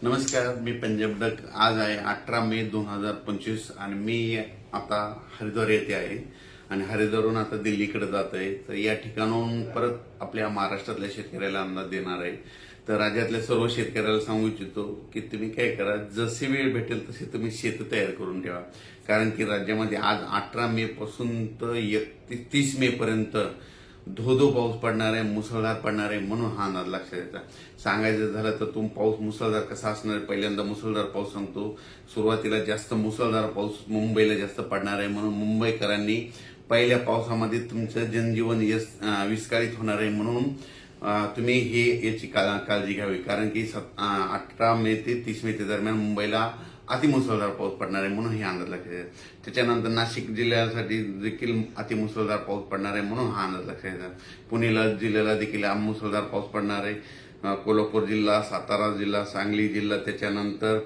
नमस्कार, मी पंजाब डक. आज आहे 18 मे 2025 आणि मी आता हरिद्वार येथे आहे आणि हरिद्वारहून आता दिल्लीकडे जात आहे. तर या ठिकाणाहून परत आपल्या महाराष्ट्रातल्या शेतकऱ्याला अंदाज देणार आहे. तर राज्यातल्या सर्व शेतकऱ्याला सांगू इच्छितो की तुम्ही काय करा, जशी वेळ भेटेल तशी तुम्ही शेत तयार करून ठेवा. कारण की राज्यामध्ये आज 18 मे पासून तर 30 मे पर्यंत धो पाऊस पडणार आहे, मुसळधार पडणार आहे. म्हणून हा अंदाज लक्षात घ्यायचा. सांगायचं झालं तर पाऊस मुसळधार कसा असणार आहे, पहिल्यांदा मुसळधार पाऊस सांगतो. सुरुवातीला जास्त मुसळधार पाऊस मुंबईला जास्त पडणार आहे. म्हणून मुंबईकरांनी पहिल्या पावसामध्ये तुमचं जनजीवन विस्कळीत होणार आहे. म्हणून तुम्ही याची काळजी घ्यावी. कारण की 18 मे ते 30 मे दरम्यान मुंबईला अतिमुसळधार पाऊस पडणार आहे. म्हणून हे अंदाज लक्षात घ्यायचा. त्याच्यानंतर नाशिक जिल्ह्यासाठी देखील अतिमुसळधार पाऊस पडणार आहे. म्हणून हा अंदाज लक्षात घ्यायचा. पुणे जिल्ह्याला देखील मुसळधार पाऊस पडणार आहे. कोल्हापूर जिल्हा, सातारा जिल्हा, सांगली जिल्हा, त्याच्यानंतर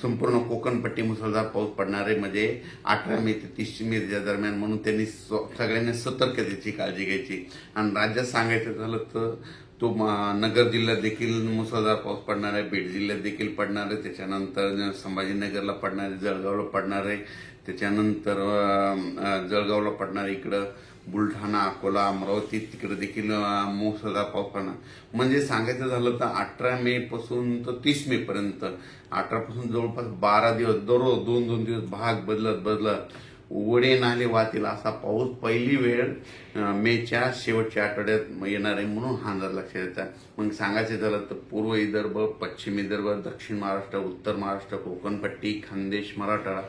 संपूर्ण कोकणपट्टी मुसळधार पाऊस पडणार आहे. म्हणजे 18 मे ते 30 मे दरम्यान. म्हणून त्यांनी सगळ्यांनी सतर्कतेची काळजी घ्यायची. आणि राज्यात सांगायचं झालं तर नगर जिल्ह्यात देखील मुसळधार पाऊस पडणार आहे, बीड जिल्ह्यात देखील पडणार आहे, त्याच्यानंतर संभाजीनगरला पडणार आहे, जळगावला पडणार आहे, त्याच्यानंतर जळगावला पडणार आहे, इकडं बुलढाणा, अकोला, अमरावती तिकडे देखील मुसळधार पाऊस पडणार. म्हणजे सांगायचं झालं तर 18 मे पासून तर 30 मे पर्यंत, 18 पासून जवळपास 12 दिवस दररोज 2-2 दिवस भाग बदलत ओढे नाले वाहतील असा पाऊस पहिली वेळ मेच्या शेवटच्या आठवड्यात येणार आहे. म्हणून हा अंदाज लक्षात येतात. मग सांगायचं झालं तर पूर्व विदर्भ, पश्चिम विदर्भ, दक्षिण महाराष्ट्र, उत्तर महाराष्ट्र, कोकणपट्टी, खानदेश, मराठवाडा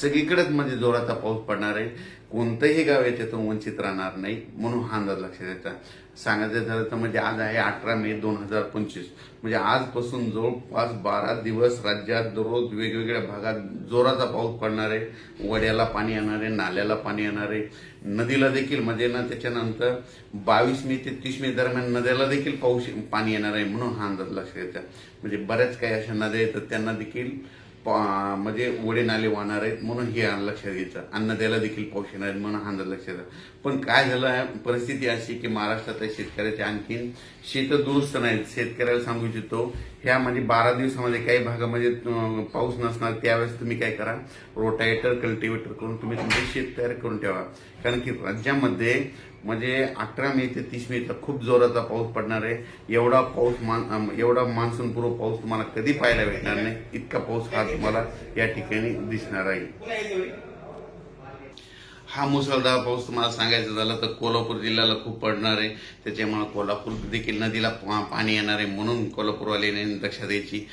सगळीकडेच म्हणजे जोराचा पाऊस पडणार आहे. कोणतंही गाव याच्यातून वंचित राहणार नाही. म्हणून हा अंदाज लक्षात येतात. सांगायचं झालं तर म्हणजे आज आहे 18 मे 2025. म्हणजे आजपासून जवळपास 12 दिवस राज्यात दररोज वेगवेगळ्या भागात जोराचा पाऊस पडणार आहे. वड्याला पाणी येणार आहे, नाल्याला पाणी येणार आहे, नदीला देखील म्हणजे ना त्याच्यानंतर 22 मे ते 30 मे दरम्यान नद्याला देखील पाणी येणार आहे. म्हणून हा अंदाज लक्षात येतात. म्हणजे बऱ्याच काही अशा नद्या येतात त्यांना देखील म्हणजे ओढे नाले वाहणार आहेत. म्हणून हे लक्षात घ्यायचं. अन्न द्यायला देखील पाऊस येणार आहे. म्हणून हा अंदाज लक्षात येतात. पण काय झालं आहे, परिस्थिती अशी की महाराष्ट्रातल्या शेतकऱ्याचे आणखीन शेत दुरुस्त नाहीत. शेतकऱ्याला सांगू इच्छितो, ह्या म्हणजे 12 दिवसामध्ये काही भागामध्ये पाऊस नसणार. त्यावेळेस तुम्ही काय करा, रोटावेटर, कल्टिवेटर करून तुम्ही तुमचे शेत तयार करून ठेवा. कारण की राज्यामध्ये म्हणजे 18 मे ते 30 मे खूप जोराचा पाऊस पडणार आहे. एवढा मान्सूनपूर्व पाऊस तुम्हाला कधी पाहायला भेटणार नाही. इतका पाऊस हा तुम्हाला या ठिकाणी दिसणार आहे. हा मुसळधार पाऊस तुम्हाला सांगायचं झालं तर कोल्हापूर जिल्ह्याला खूप पडणार आहे. त्याच्यामुळे कोल्हापूर देखील नदीला पाणी येणार आहे. म्हणून कोल्हापूरवाल्यांनी लक्षात द्यायची.